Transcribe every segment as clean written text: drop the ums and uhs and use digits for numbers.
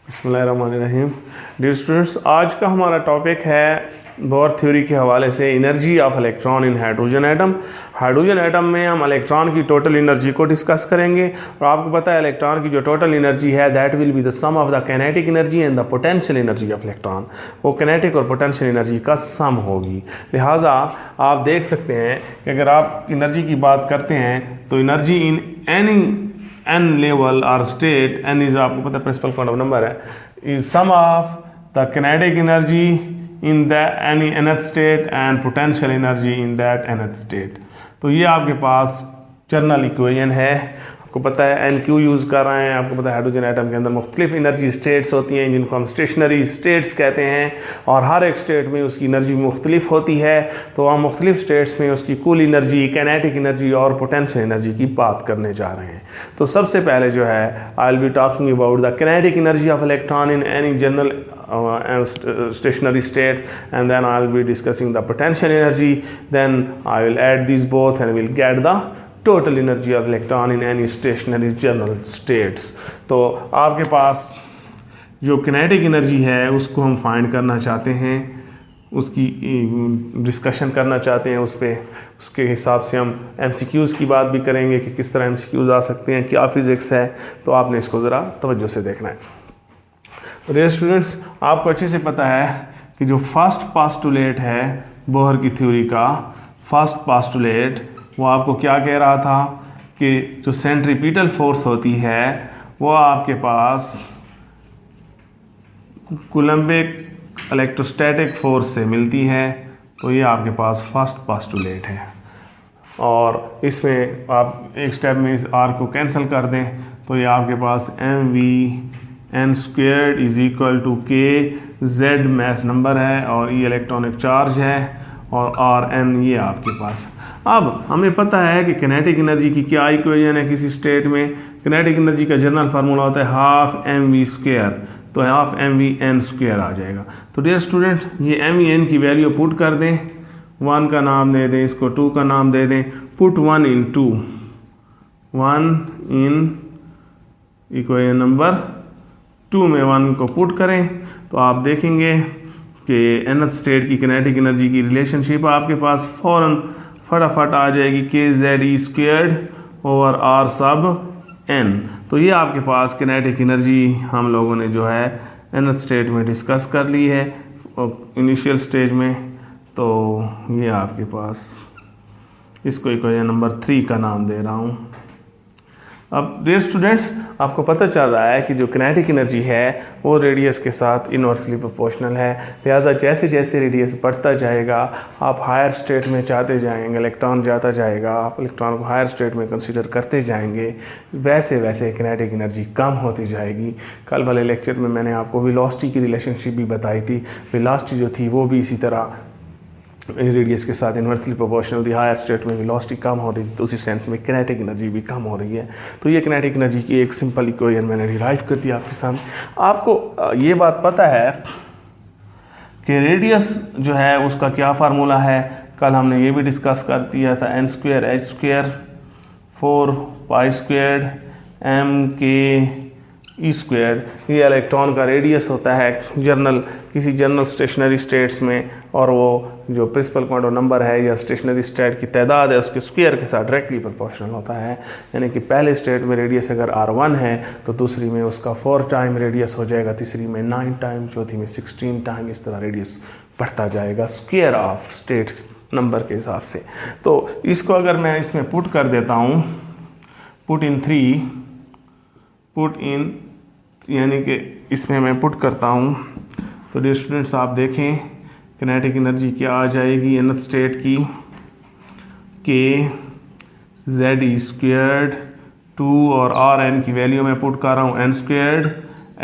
बिस्मिल्लाहिर्रहमानिर्रहीम। Dear students, आज का हमारा टॉपिक है बोर थ्योरी के हवाले से energy of electron in hydrogen atom. Hydrogen atom में हम इलेक्ट्रॉन की टोटल एनर्जी को डिस्कस करेंगे और आपको पता है इलेक्ट्रॉन की जो टोटल एनर्जी है that will be the sum of the kinetic energy and the potential energy of electron. वो काइनेटिक और पोटेंशियल एनर्जी का सम होगी। लिहाजा आप देख सकते हैं कि अगर आप एनर्जी की बात करते हैं तो energy in any n level or state, n is आपको पता है प्रिंसिपल क्वांटम नंबर है, is sum of the kinetic energy in that any nth state and potential energy in that nth state। तो ये आपके पास जनरल इक्वेशन है। आपको पता है एन क्यू यूज़ कर रहे हैं। आपको पता है हाइड्रोजन एटम के अंदर मुख्तलिफ एनर्जी स्टेट्स होती हैं जिनको हम स्टेशनरी स्टेट्स कहते हैं और हर एक स्टेट में उसकी एनर्जी मुख्तलिफ होती है। तो हम मुख्तलिफ स्टेट्स में उसकी कुल एनर्जी, काइनेटिक एनर्जी और पोटेंशियल एनर्जी की बात करने जा रहे हैं। तो सबसे पहले जो है I will be talking about the kinetic energy of electron in any general stationary state, and then I will be discussing the potential energy, then I will add these both and we'll get the total energy of electron in any stationary general states। तो आपके पास जो kinetic energy है उसको हम find करना चाहते हैं, उसकी डिस्कशन करना चाहते हैं उस पर। उसके हिसाब से हम MCQs की बात भी करेंगे कि किस तरह MCQs आ सकते हैं, क्या फिज़िक्स है। तो आपने इसको ज़रा तवज्जो से देखना है। डियर स्टूडेंट्स, आपको अच्छे से पता है कि जो फर्स्ट पास्टुलेट है बोहर की थ्योरी का, फर्स्ट पास्टुलेट वो आपको क्या कह रहा था कि जो सेंट्रीपिटल फोर्स होती है वो आपके पास कूलम्बिक इलेक्ट्रोस्टैटिक फोर्स से मिलती है। तो ये आपके पास फर्स्ट पास्टुलेट है और इसमें आप एक स्टेप में इस आर को कैंसिल कर दें तो ये आपके पास mv(n)² is equal to k, z mass number है और e इलेक्ट्रॉनिक चार्ज है और r(n) ये आपके पास। अब हमें पता है कि किनेटिक एनर्जी की क्या इक्वेशन है किसी स्टेट में। किनेटिक एनर्जी का जनरल फार्मूला होता है ½ mv², तो ½ mv(n)² आ जाएगा। तो डियर स्टूडेंट, ये mvn की वैल्यू पुट कर दें, 1 का नाम दे दें, इसको 2 का नाम दे दें। पुट 1 इन 2, 1 इन इक्वेशन नंबर 2 में 1 को पुट करें तो आप देखेंगे कि nth स्टेट की किनेटिक एनर्जी की रिलेशनशिप आपके पास फ़ौरन फटाफट आ जाएगी, kZe² ओवर r सब n। तो ये आपके पास किनेटिक एनर्जी हम लोगों ने जो है nth स्टेट में डिस्कस कर ली है इनिशियल स्टेज में। तो ये आपके पास, इसको इक्वेशन नंबर 3 का नाम दे रहा हूँ। अब डियर स्टूडेंट्स, आपको पता चल रहा है कि जो किनेटिक एनर्जी है वो रेडियस के साथ इन्वर्सली प्रोपोर्शनल है। लिहाजा जैसे जैसे रेडियस बढ़ता जाएगा आप हायर स्टेट में चाहते जाएंगे, इलेक्ट्रॉन जाता जाएगा, आप इलेक्ट्रॉन को हायर स्टेट में कंसीडर करते जाएंगे, वैसे वैसे किनेटिक एनर्जी कम होती जाएगी। कल वाले लेक्चर में मैंने आपको वेलोसिटी की रिलेशनशिप भी बताई थी। वेलोसिटी जो थी वो भी इसी तरह रेडियस के साथ इन्वर्सली प्रोपोर्शनल थी। हायर स्टेट में वेलोसिटी कम हो रही थी तो उसी सेंस में किनेटिक एनर्जी भी कम हो रही है। तो ये किनेटिक एनर्जी की एक सिंपल इक्वेशन मैंने डिराइव कर दी आपके सामने। आपको ये बात पता है कि रेडियस जो है उसका क्या फार्मूला है, कल हमने ये भी डिस्कस कर दिया था, n² h² 4π² mke²। ये इलेक्ट्रॉन का रेडियस होता है जर्नल किसी जनरल स्टेशनरी स्टेट्स में, और वो जो प्रिंसिपल क्वांटम नंबर है या स्टेशनरी स्टेट की तादाद है उसके स्क्वायर के साथ डायरेक्टली प्रोपोर्शनल होता है। यानी कि पहले स्टेट में रेडियस अगर r1 है तो दूसरी में उसका 4 टाइम रेडियस हो जाएगा, तीसरी में 9 टाइम, चौथी में 16 टाइम, इस तरह रेडियस बढ़ता जाएगा स्क्वायर ऑफ स्टेट नंबर के हिसाब से। तो इसको अगर मैं इसमें पुट कर देता हूँ, पुट इन 3, पुट इन यानी कि इसमें मैं पुट करता हूँ तो डियर स्टूडेंट्स आप देखें किनेटिक एनर्जी क्या आ जाएगी nth स्टेट की, kZe² 2 और rn की वैल्यू मैं पुट कर रहा हूँ n²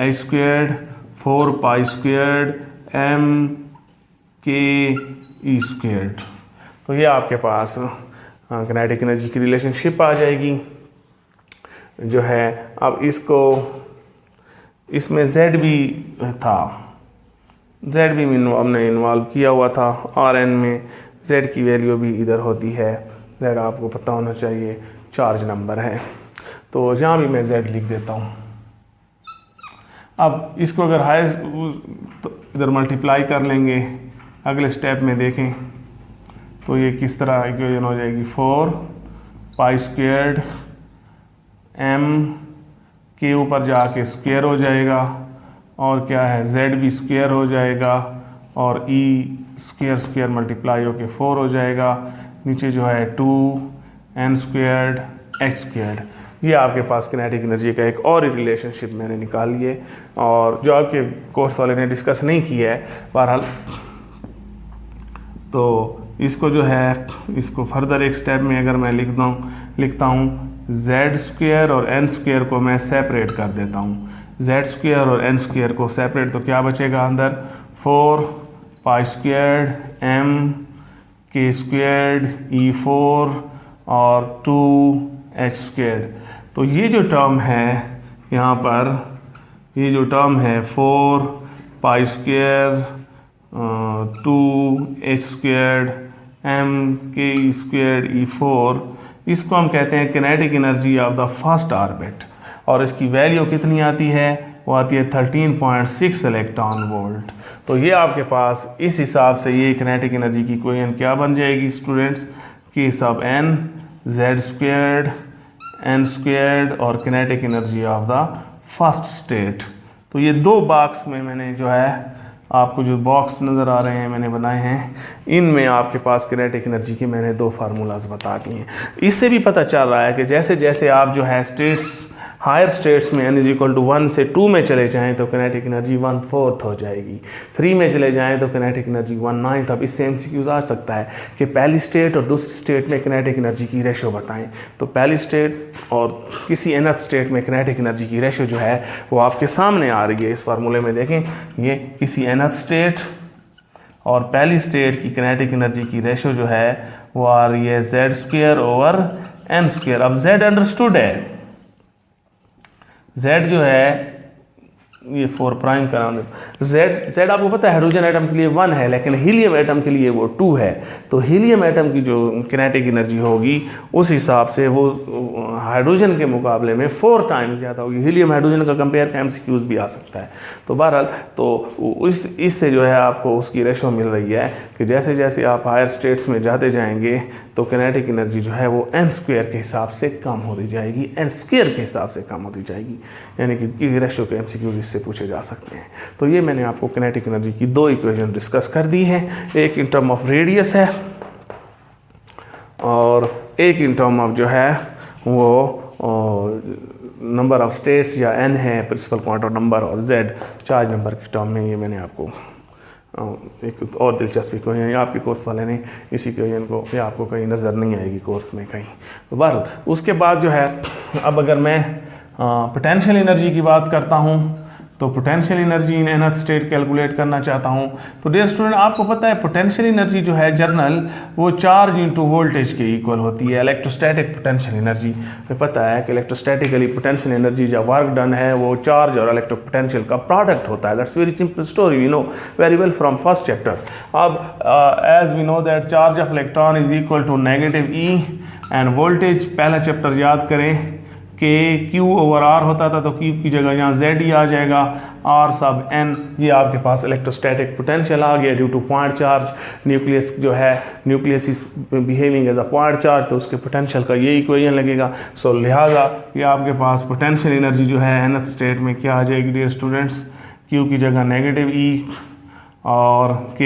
h² 4π² mke²। तो ये आपके पास किनेटिक एनर्जी की रिलेशनशिप आ जाएगी जो है। अब इसको, इसमें Z भी था, Z भी हमने इन्वॉल्व किया हुआ था Rn में, Z की वैल्यू भी इधर होती है, Z आपको पता होना चाहिए चार्ज नंबर है। तो यहाँ भी मैं Z लिख देता हूँ। अब इसको अगर हायर तो इधर मल्टीप्लाई कर लेंगे, अगले स्टेप में देखें तो ये किस तरह इक्वेशन हो जाएगी, 4 पाई स्क्वेयर्ड m के ऊपर जाके स्क्वायर हो जाएगा और क्या है z भी स्क्वायर हो जाएगा और e स्क्वायर स्क्वायर मल्टीप्लाई होके 4 हो जाएगा, नीचे जो है 2n स्क्वायर्ड h स्क्वायर्ड। ये आपके पास किनेटिक एनर्जी का एक और ही रिलेशनशिप मैंने निकाल लिए और जो आपके कोर्स वाले ने डिस्कस नहीं किया है। बहरहाल तो इसको जो है इसको फर्दर एक स्टेप में अगर मैं लिखता हूँ z स्क्वायर और n स्क्वायर को मैं सेपरेट कर देता हूँ, z स्क्वायर और n स्क्वायर को सेपरेट, तो क्या बचेगा अंदर 4 pi squared m k squared e4 और 2h स्क्वायर्ड। तो ये जो टर्म है यहाँ पर, ये जो टर्म है 4 pi square 2h squared m k squared e4, इसको हम कहते हैं kinetic energy of the first orbit और इसकी वैल्यू कितनी आती है, वो आती है 13.6 इलेक्ट्रॉन वोल्ट। तो ये आपके पास इस हिसाब से ये किनेटिक एनर्जी की इक्वेशन क्या बन जाएगी स्टूडेंट्स, कि सब n z squared n squared और kinetic energy of the first state. तो ये दो बॉक्स में मैंने जो है आपको जो बॉक्स नज़र आ रहे हैं मैंने बनाए हैं, इनमें आपके पास किनेटिक एनर्जी के मैंने दो फार्मूलाज बता दिए हैं। इससे भी पता चल रहा है कि जैसे जैसे आप जो है स्टेट्स हायर स्टेट्स में n = 1 से 2 में चले जाएं तो किनेटिक एनर्जी 1/4 हो जाएगी, 3 में चले जाएं तो किनेटिक एनर्जी 1/9। अब इससे MCQ आ सकता है कि पहली स्टेट और दूसरी स्टेट में किनेटिक एनर्जी की रेशो बताएं। तो पहली स्टेट और किसी nth स्टेट में किनेटिक एनर्जी की रेशो जो है वो आपके सामने आ रही है इस फार्मूले में। देखें, ये किसी nth स्टेट और पहली स्टेट की किनेटिक एनर्जी की रेशो जो है वो आ रही है z square over n square. अब z अंडरस्टूड है, Z जो है ये 4 प्राइम करा Z आपको पता है हाइड्रोजन एटम के लिए 1 है, लेकिन हीलियम एटम के लिए वो 2 है। तो हीलियम एटम की जो किनेटिक एनर्जी होगी उस हिसाब से वो हाइड्रोजन के मुकाबले में 4 टाइम्स ज़्यादा होगी। हीलियम हाइड्रोजन का कंपेयर का MCQs भी आ सकता है। तो बहरहाल तो इससे जो है आपको उसकी रेशो मिल रही है कि जैसे जैसे आप हायर स्टेट्स में जाते जाएंगे तो किनेटिक एनर्जी जो है वो n स्क्वायर के हिसाब से कम होती जाएगी, n स्क्वायर के हिसाब से कम होती जाएगी, यानी कि रेशो के MCQs से पूछे जा सकते हैं। तो ये मैंने आपको किनेटिक एनर्जी की दो इक्वेशन डिस्कस कर दी है, एक इन टर्म ऑफ रेडियस है और एक इन टर्म ऑफ जो है वो नंबर ऑफ स्टेट्स या n है, प्रिंसिपल क्वांटम नंबर, और z चार्ज नंबर के टर्म में। ये मैंने आपको एक और दिलचस्प इक्वेशन है, आपके कोर्स वाले ने इस इक्वेशन को या आपको कहीं नज़र नहीं आएगी कोर्स में कहीं। तो बहरहाल उसके बाद जो है अब अगर मैं पोटेंशियल एनर्जी की बात करता हूँ तो potential energy in nth state calculate करना चाहता हूँ। तो डियर स्टूडेंट, आपको पता है पोटेंशियल एनर्जी जो है जर्नल वो चार्ज इंटू वोल्टेज के इक्वल होती है। इलेक्ट्रोस्टैटिक पोटेंशियल एनर्जी में पता है कि इलेक्ट्रोस्टैटिकली पोटेंशियल एनर्जी जब वर्क डन है वो चार्ज और इलेक्ट्रो पोटेंशियल का प्रोडक्ट होता है। That's very simple story, we know very well from first chapter. अब as we know that charge of electron is equal to -E and voltage, पहला chapter याद करें के Q ओवर R होता था, तो Q की जगह यहाँ Z ही आ जाएगा, R सब N। ये आपके पास इलेक्ट्रोस्टैटिक पोटेंशियल आ गया due to point charge. Nucleus जो है, nucleus is behaving as a point charge, तो उसके पोटेंशियल का ये इक्वेशन लगेगा। सो लिहाजा ये आपके पास पोटेंशियल एनर्जी जो है nth स्टेट में क्या आ जाएगी डियर स्टूडेंट्स, Q की जगह -E और K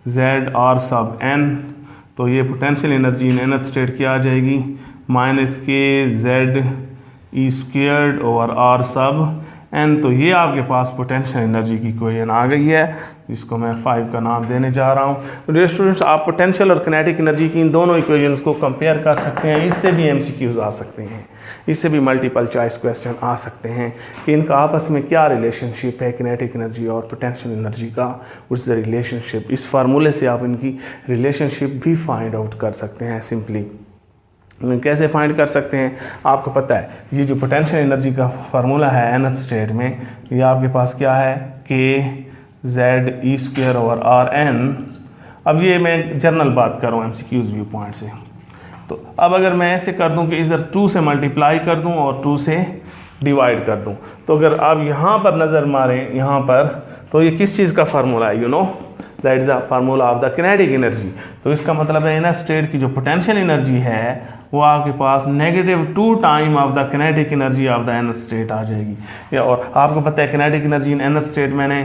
Z R सब N। तो ये potential energy in nth state क्या आ जाएगी, -KZ E squared over R सब N। तो ये आपके पास पोटेंशियल एनर्जी की इक्वेशन आ गई है, जिसको मैं 5 का नाम देने जा रहा हूँ। तो डियर स्टूडेंट्स, आप पोटेंशियल और किनेटिक एनर्जी की इन दोनों इक्वेशंस को कंपेयर कर सकते हैं। इससे भी MCQs आ सकते हैं, इससे भी मल्टीपल चॉइस क्वेश्चन आ सकते हैं कि इनका आपस में क्या रिलेशनशिप है, किनेटिक एनर्जी और पोटेंशियल एनर्जी का, उस रिलेशनशिप। इस फार्मूले से आप इनकी रिलेशनशिप भी फाइंड आउट कर सकते हैं। सिंपली कैसे फाइंड कर सकते हैं, आपको पता है ये जो पोटेंशियल एनर्जी का फार्मूला है nth स्टेट में, ये आपके पास क्या है, KZ E square over RN। अब ये मैं जनरल बात कर रहा हूँ MCQs व्यू पॉइंट से। तो अब अगर मैं ऐसे कर दूं कि इधर 2 से मल्टीप्लाई कर दूं और 2 से डिवाइड कर दूं। तो अगर आप यहाँ पर नज़र मारें यहाँ पर, तो ये किस चीज़ का फार्मूला है? That is the formula of the kinetic energy. तो इसका मतलब है इनर स्टेट की जो पोटेंशियल एनर्जी है वो आपके पास -2 time of the kinetic energy of the inner state आ जाएगी। और आपको पता है kinetic energy in inner state, मैंने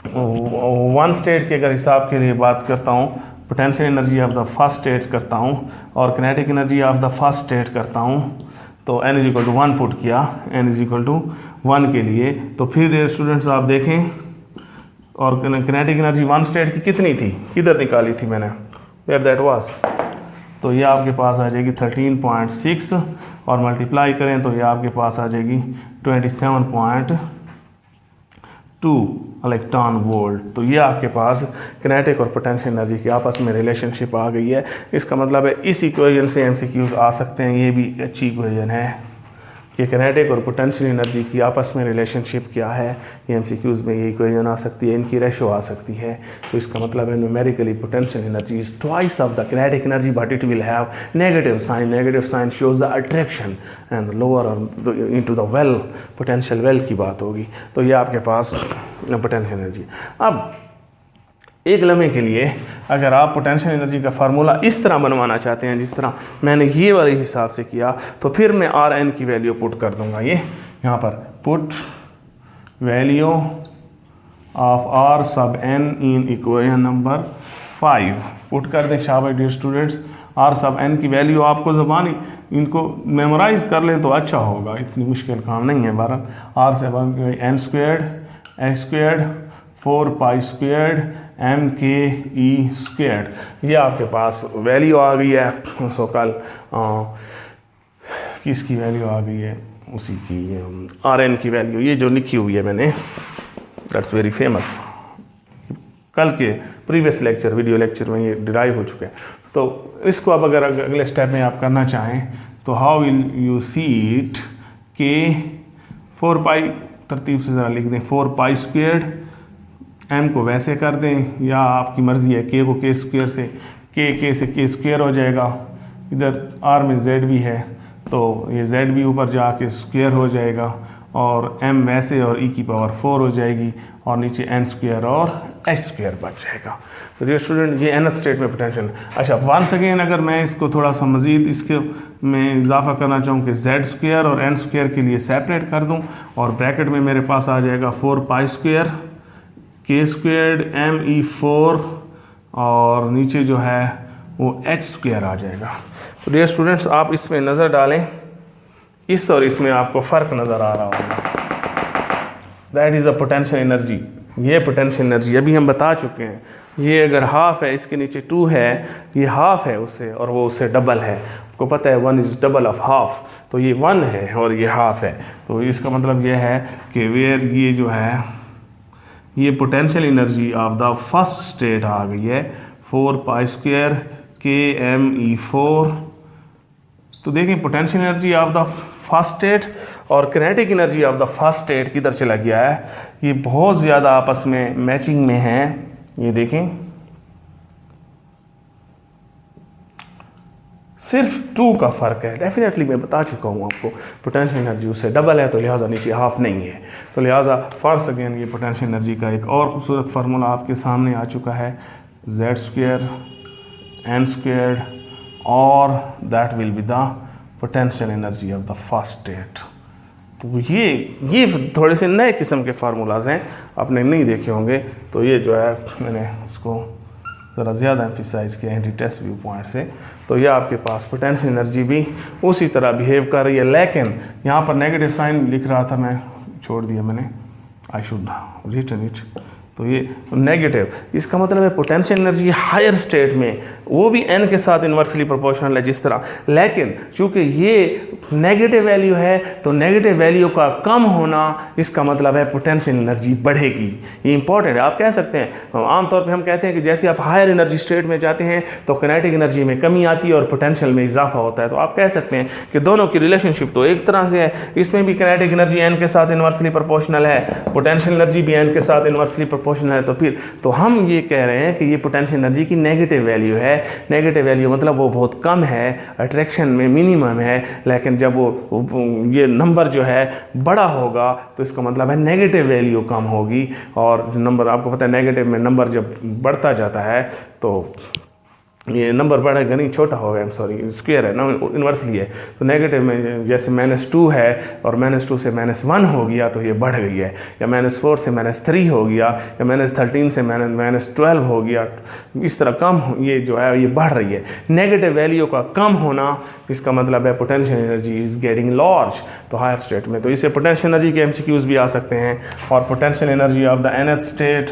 वन स्टेट के अगर हिसाब के लिए बात करता हूँ, potential energy of the first state करता हूँ और kinetic energy of the first state करता हूँ, तो n = 1 पुट किया, n = 1 के लिए। तो फिर स्टूडेंट्स आप देखें, और किनेटिक एनर्जी वन स्टेट की कितनी थी, किधर निकाली थी मैंने, वेयर दैट वाज। तो ये आपके पास आ जाएगी 13.6 और मल्टीप्लाई करें तो ये आपके पास आ जाएगी 27.2 इलेक्ट्रॉन वोल्ट। तो ये आपके पास किनेटिक और पोटेंशियल एनर्जी की आपस में रिलेशनशिप आ गई है। इसका मतलब है इस इक्वेशन से MCQs आ सकते हैं। ये भी अच्छी इक्वेशन है कि किनेटिक और पोटेंशियल एनर्जी की आपस में रिलेशनशिप क्या है। ये MCQs में ये इक्वेशन आ सकती है, इनकी रेशो आ सकती है। तो इसका मतलब है numerically potential energy is twice of the kinetic energy but it will have negative sign. Negative sign shows the attraction and lower into the well, potential well की बात होगी। तो ये आपके पास पोटेंशियल एनर्जी। अब एक लम्हे के लिए अगर आप पोटेंशियल एनर्जी का फार्मूला इस तरह बनवाना चाहते हैं जिस तरह मैंने ये वाले हिसाब से किया, तो फिर मैं Rn की वैल्यू पुट कर दूंगा। ये यहाँ पर put value of R sub n in equation number 5 put कर दें। शाबाश dear students, R sub n की वैल्यू आपको ज़बानी इनको मेमोराइज कर लें तो अच्छा होगा, इतनी मुश्किल काम नहीं है। बहरहाल R sub n squared h squared 4π² mke², ये आपके पास वैल्यू आ गई है। सो कल किसकी वैल्यू आ गई है, उसी की Rn की वैल्यू, ये जो लिखी हुई है मैंने, दैट्स वेरी फेमस। कल के प्रीवियस लेक्चर, वीडियो लेक्चर में ये डिराइव हो चुका है। तो इसको अब अगर अगले स्टेप में आप करना चाहें तो how will you see it के 4π, तरतीब से ज़रा लिख दें 4π², m को वैसे कर दें या आपकी मर्ज़ी है, k को k² से k से k² हो जाएगा। इधर r में z भी है तो ये z भी ऊपर जाके स्क्वायर हो जाएगा और m वैसे और e⁴ हो जाएगी और नीचे n² और h² बच जाएगा। तो ये स्टूडेंट ये nth स्टेट में पोटेंशियल। अच्छा, वंस अगेन अगर मैं इसको थोड़ा सा मज़ीद इसके में इजाफा करना चाहूँ कि z² और n² के लिए सेपरेट कर दूँ और ब्रैकेट में मेरे पास आ जाएगा 4π² k² me4 और नीचे जो है वो h² आ जाएगा। तो डियर स्टूडेंट्स, आप इसमें नज़र डालें, इस और इसमें आपको फ़र्क नज़र आ रहा होगा। That is a potential energy. ये पोटेंशियल एनर्जी अभी हम बता चुके हैं। ये अगर हाफ है, इसके नीचे 2 है, ये हाफ है उससे और वो उससे डबल है। आपको पता है 1 इज़ डबल ऑफ हाफ, तो ये 1 है और ये हाफ है। तो इसका मतलब ये है कि वेयर ये जो है ये potential energy of the first state आ गई है 4π² kme4। तो देखें potential energy of the first state और kinetic energy of the first state किधर चला गया है, ये बहुत ज़्यादा आपस में मैचिंग में है। ये देखें सिर्फ 2 का फ़र्क है। डेफिनेटली मैं बता चुका हूँ आपको, पोटेंशियल एनर्जी उससे डबल है तो लिहाजा नीचे हाफ नहीं है। तो लिहाजा फर्स्ट अगेन ये पोटेंशियल एनर्जी का एक और खूबसूरत फार्मूला आपके सामने आ चुका है, z² n² और that will be the potential energy of the first state. तो ये थोड़े से नए किस्म के फार्मूलाज हैं, आपने नहीं देखे होंगे। तो ये जो है मैंने उसको ज़रा ज़्यादा एम्फिसाइज़ किया एंटी टेस्ट व्यू पॉइंट से। तो ये आपके पास पोटेंशियल एनर्जी भी उसी तरह बिहेव कर रही है, लेकिन यहाँ पर नेगेटिव साइन लिख रहा था, मैं छोड़ दिया मैंने, आई शुड रिटर्न इट। तो ये नेगेटिव, इसका मतलब है पोटेंशियल एनर्जी हायर स्टेट में वो भी n के साथ इन्वर्सली प्रोपोर्शनल है जिस तरह, लेकिन चूंकि ये नेगेटिव वैल्यू है तो नेगेटिव वैल्यू का कम होना इसका मतलब है पोटेंशियल एनर्जी बढ़ेगी। ये इंपॉर्टेंट है। आप कह सकते हैं, आमतौर पे हम कहते हैं कि जैसे आप हायर एनर्जी स्टेट में जाते हैं तो किनेटिक एनर्जी में कमी आती है और पोटेंशियल में इजाफा होता है। तो आप कह सकते हैं कि दोनों की रिलेशनशिप तो एक तरह से है, इसमें भी किनेटिक एनर्जी n के साथ इन्वर्सली प्रोपोर्शनल है, पोटेंशियल एनर्जी भी n के साथ इन्वर्सली प्रोपोर्शनल है, तो फिर तो हम ये कह रहे हैं कि ये पोटेंशियल एनर्जी की नेगेटिव वैल्यू है। नेगेटिव वैल्यू मतलब वो बहुत कम है, अट्रैक्शन में मिनिमम है, लेकिन जब वो ये नंबर जो है बड़ा होगा तो इसका मतलब है नेगेटिव वैल्यू कम होगी। और नंबर आपको पता है नेगेटिव में नंबर जब बढ़ता जाता है तो ये नंबर बढ़ेगा नहीं, छोटा होगा, आई एम सॉरी, स्क्वायर है ना, इन्वर्सली है। तो नेगेटिव में जैसे -2 है और -2 से -1 हो गया तो ये बढ़ गई है, या -4 से -3 हो गया, या -13 से -12 हो गया, इस तरह कम ये जो है ये बढ़ रही है। नेगेटिव वैल्यू का कम होना इसका मतलब है potential energy is getting large, तो हायर स्टेट में। तो इससे पोटेंशियल एनर्जी के MCQs भी आ सकते हैं। और potential energy of the nth state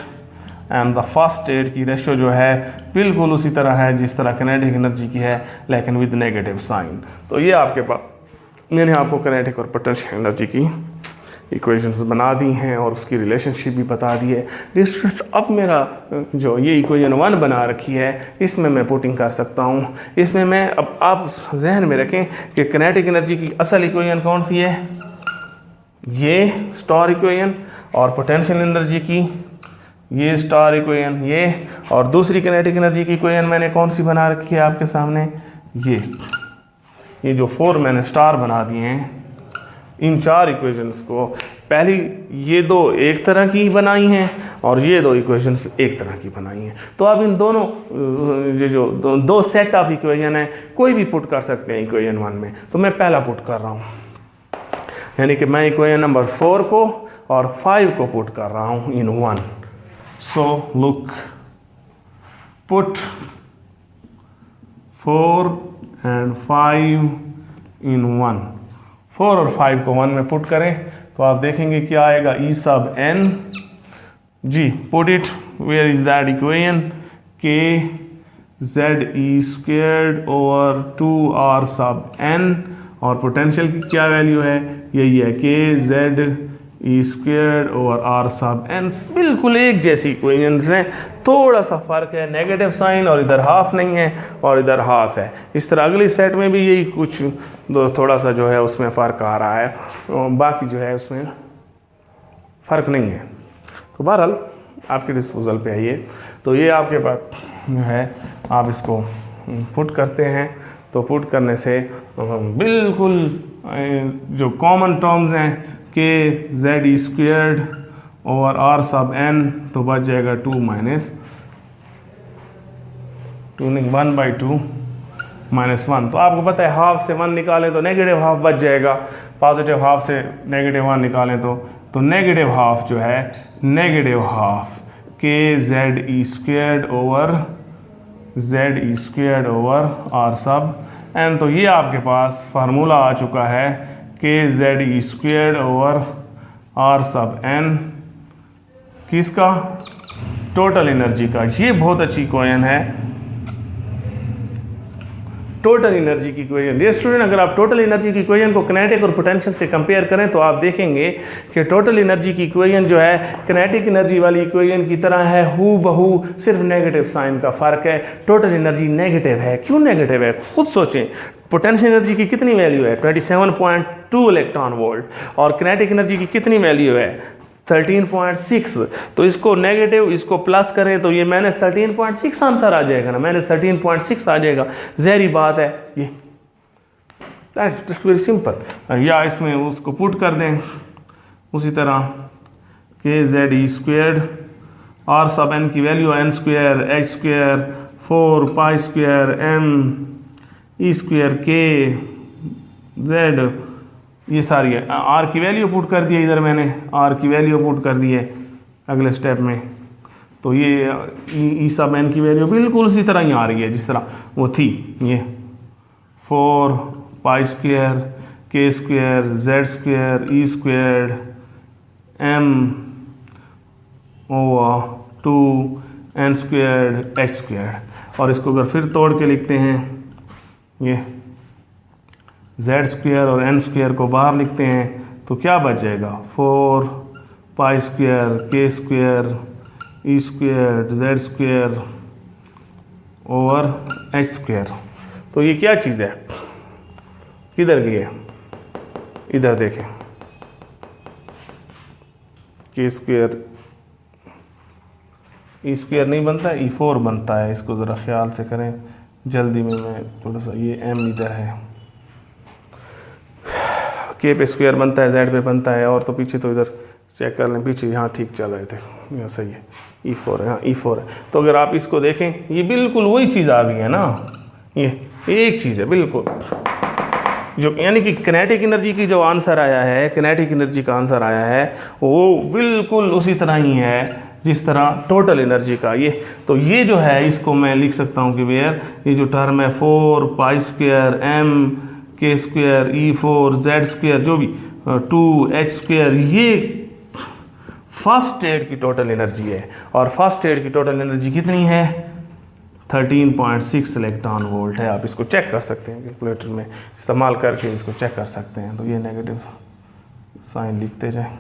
and the first state की रेशो जो है बिल्कुल उसी तरह है जिस तरह किनेटिक एनर्जी की है, लेकिन विद नेगेटिव साइन। तो ये आपके पास मैंने आपको किनेटिक और पोटेंशियल एनर्जी की इक्वेशंस बना दी हैं और उसकी रिलेशनशिप भी बता दी है। अब मेरा जो ये इक्वेशन 1 बना रखी है इसमें मैं पुटिंग कर सकता हूँ। इसमें मैं अब आप जहन में रखें कि किनेटिक एनर्जी की असल इक्वेशन कौन सी है, ये स्टार इक्वेशन, और पोटेंशियल एनर्जी की ये स्टार इक्वेशन ये, और दूसरी किनेटिक एनर्जी की इक्वेशन मैंने कौन सी बना रखी है आपके सामने, ये जो 4 मैंने स्टार बना दिए हैं। इन 4 इक्वेशंस को पहली ये 2 एक तरह की बनाई हैं और ये 2 इक्वेशंस एक तरह की बनाई हैं। तो आप इन दोनों ये जो 2 सेट ऑफ इक्वेशन है कोई भी पुट कर सकते हैं इक्वेशन 1 में। तो मैं पहला पुट कर रहा हूँ, यानी कि मैं इक्वेशन नंबर 4 को और 5 को पुट कर रहा हूँ इन 1। So look, put 4 and 5 in 1। 4 और 5 को 1 में पुट करें तो आप देखेंगे क्या आएगा, E sub n जी, put it where is that equation, k z e squared over 2r sub n, और पोटेंशियल की क्या वैल्यू है, यही है k z E square over R sub N. बिल्कुल एक जैसी इक्वेशंस हैं, थोड़ा सा फ़र्क है, नेगेटिव साइन और इधर हाफ नहीं है और इधर हाफ है। इस तरह अगली सेट में भी यही कुछ थोड़ा सा जो है उसमें फ़र्क आ रहा है, बाकी जो है उसमें फ़र्क नहीं है। तो बहरहाल आपके डिस्पोजल पे है ये। तो ये आपके पास जो है आप इसको पुट करते हैं, तो पुट करने से बिल्कुल जो कॉमन टर्म्स हैं K Z E squared over R sub N, तो बच जाएगा 2 माइनस 2 नहीं 1/2 -1। तो आपको पता है हाफ से 1 निकालें तो नेगेटिव हाफ बच जाएगा, पॉजिटिव हाफ से नेगेटिव 1 निकालें तो नेगेटिव हाफ जो है negative half K Z E squared over R sub N. तो ये आपके पास फार्मूला आ चुका है K Z E squared over R sub N, किसका, टोटल एनर्जी का। ये बहुत अच्छी इक्वेशन है, टोटल एनर्जी की इक्वेशन। डियर स्टूडेंट, अगर आप टोटल एनर्जी की इक्वेशन को किनेटिक और पोटेंशियल से कंपेयर करें तो आप देखेंगे कि टोटल एनर्जी की इक्वेशन जो है किनेटिक एनर्जी वाली इक्वेशन की तरह है हू बहू, सिर्फ नेगेटिव साइन का फ़र्क है। टोटल एनर्जी नेगेटिव है, क्यों नेगेटिव है खुद सोचें। पोटेंशियल एनर्जी की कितनी वैल्यू है, 27.2 इलेक्ट्रॉन वोल्ट, और किनेटिक एनर्जी की कितनी वैल्यू है, 13.6। तो इसको नेगेटिव इसको प्लस करें तो ये -13.6 आंसर आ जाएगा ना, -13.6 आ जाएगा, जहरी बात है ये, दैट्स वेरी सिंपल। या इसमें उसको पुट कर दें उसी तरह के Z E squared are sub N की value n square h square 4 pi square m ई स्क्वेयर के जेड, ये सारी है। आर की वैल्यू पुट कर दी है, इधर मैंने आर की वैल्यू पुट कर दी है अगले स्टेप में। तो ये ई सब एन की वैल्यू बिल्कुल उसी तरह ही आ रही है जिस तरह वो थी, ये 4 pi square K square Z square E square m over 2 n square h square. और इसको अगर फिर तोड़ के लिखते हैं, ये z स्क्वेयर और n स्क्वेयर को बाहर लिखते हैं तो क्या बच जाएगा, 4 pi square K square E square Z square over h square. तो ये क्या चीज़ है, किधर गई है, इधर देखें, के स्क्वेयर ई स्क्वायर नहीं बनता, E4 बनता है। इसको ज़रा ख्याल से करें, जल्दी में मैं थोड़ा सा, ये M इधर है, K पे स्क्वायर बनता है, Z पे बनता है, और तो पीछे तो इधर चेक कर लें, पीछे यहाँ ठीक चल रहे थे, यहाँ सही है, E4 है, हाँ E4 है। तो अगर आप इसको देखें, ये बिल्कुल वही चीज़ आ गई है ना, ये एक चीज़ है बिल्कुल, जो यानी कि किनेटिक एनर्जी की जो आंसर आया है, किनेटिक एनर्जी का आंसर आया है, वो बिल्कुल उसी तरह ही है जिस तरह टोटल एनर्जी का। ये तो ये जो है, इसको मैं लिख सकता हूँ कि वेयर, ये जो टर्म है 4 pi square M K square E4 Z square जो भी 2H स्क्वायर, ये फर्स्ट स्टेट की टोटल एनर्जी है। और फर्स्ट स्टेट की टोटल एनर्जी कितनी है? 13.6 इलेक्ट्रॉन वोल्ट है। आप इसको चेक कर सकते हैं, कैलकुलेटर में इस्तेमाल करके इसको चेक कर सकते हैं। तो ये नेगेटिव साइन लिखते जाएं,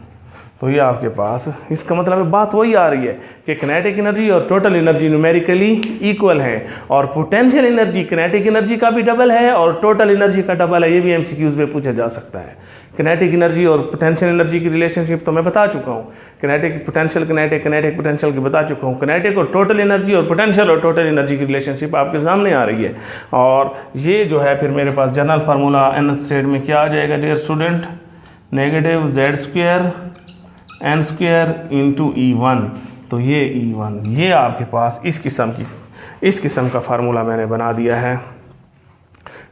तो ये आपके पास, इसका मतलब बात वही आ रही है कि किनेटिक एनर्जी और टोटल एनर्जी न्यूमेरिकली इक्वल है, और पोटेंशियल एनर्जी किनेटिक एनर्जी का भी डबल है और टोटल एनर्जी का डबल है। ये भी एमसीक्यूज में पूछा जा सकता है। किनेटिक एनर्जी और पोटेंशियल एनर्जी की रिलेशनशिप तो मैं बता चुका हूँ, किनेटिक पोटेंशियल किनेटिक पोटेंशियल की बता चुका हूँ। किनेटिक और टोटल एनर्जी और पोटेंशियल और टोटल एनर्जी की रिलेशनशिप आपके सामने आ रही है। और ये जो है फिर मेरे पास जनरल फार्मूला nth स्टेट में क्या आ जाएगा dear student? Negative Z square n square into E1। तो ये E1, ये आपके पास इस किस्म का फार्मूला मैंने बना दिया है।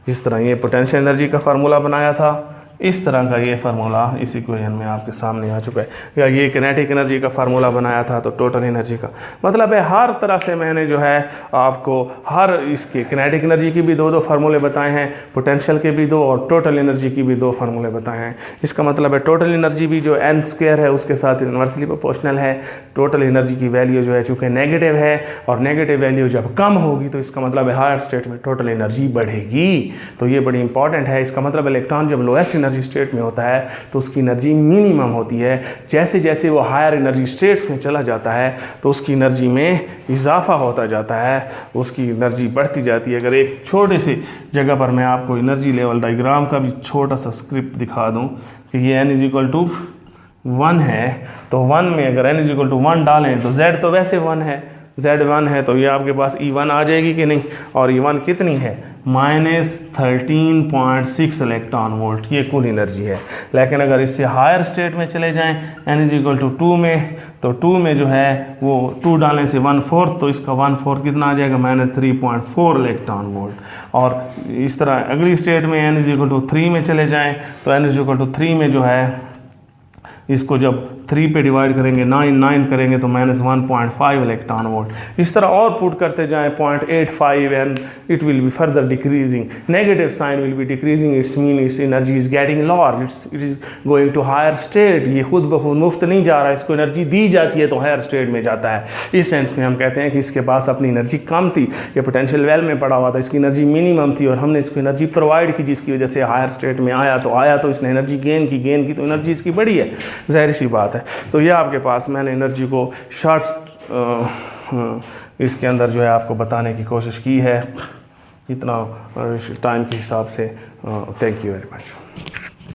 जिस तरह ये पोटेंशियल एनर्जी का फार्मूला बनाया था, इस तरह का ये फार्मूला इस इक्वेशन में आपके सामने आ चुका है। या ये किनेटिक एनर्जी का फार्मूला बनाया था, तो टोटल एनर्जी का मतलब है हर तरह से मैंने जो है आपको हर इसके किनेटिक एनर्जी की भी दो फार्मूले बताए हैं, पोटेंशियल के भी दो, और टोटल एनर्जी की भी दो फार्मूले बताए हैं। इसका मतलब है टोटल एनर्जी भी जो n स्क्वायर है उसके साथ इन्वर्सली प्रोपोर्शनल है। टोटल एनर्जी की वैल्यू जो है चूँकि नेगेटिव है, और नेगेटिव वैल्यू जब कम होगी तो इसका मतलब है हायर स्टेट में टोटल एनर्जी बढ़ेगी। तो ये बड़ी इंपॉर्टेंट है। इसका मतलब इलेक्ट्रॉन जब लोएस्ट एनर्जी स्टेट में होता है तो उसकी एनर्जी मिनिमम होती है। जैसे जैसे वो हायर एनर्जी स्टेट्स में चला जाता है तो उसकी एनर्जी में इजाफा होता जाता है, उसकी एनर्जी बढ़ती जाती है। अगर एक छोटे से जगह पर मैं आपको एनर्जी लेवल डायग्राम का भी छोटा सा स्क्रिप्ट दिखा दूं कि ये n = 1 है, तो 1 में अगर n = 1 डालें तो z तो वैसे 1 है, Z1 है, तो ये आपके पास E1 आ जाएगी कि नहीं? और E1 कितनी है? -13.6 इलेक्ट्रॉन वोल्ट, ये कुल एनर्जी है। लेकिन अगर इससे हायर स्टेट में चले जाएं n = 2 में, तो 2 में जो है वो 2 डालने से 1/4, तो इसका 1/4 कितना आ जाएगा? -3.4 इलेक्ट्रॉन वोल्ट। और इस तरह अगली स्टेट में n = 3 में चले जाएं तो n = 3 में जो है इसको जब 3 पे डिवाइड करेंगे, 9 करेंगे तो -1.5 इलेक्ट्रॉन वोल्ट। इस तरह और पुट करते जाएं 0.85 and it will be further decreasing, negative sign will be decreasing, its mean its energy is getting lower, it is going to higher state. ये खुद ब खुद मुफ्त नहीं जा रहा है, इसको एनर्जी दी जाती है तो हायर स्टेट में जाता है। इस सेंस में हम कहते हैं कि इसके पास अपनी एनर्जी कम थी, ये पोटेंशियल वेल में पड़ा हुआ था, इसकी एनर्जी मिनिमम थी और हमने इसको एनर्जी प्रोवाइड की जिसकी वजह से हायर स्टेट में आया तो इसने एनर्जी गेन की तो एनर्जी इसकी बढ़ी है, ज़ाहिर सी बात है। तो ये आपके पास मैंने एनर्जी को शॉर्ट्स इसके अंदर जो है आपको बताने की कोशिश की है इतना टाइम के हिसाब से। Thank you very much.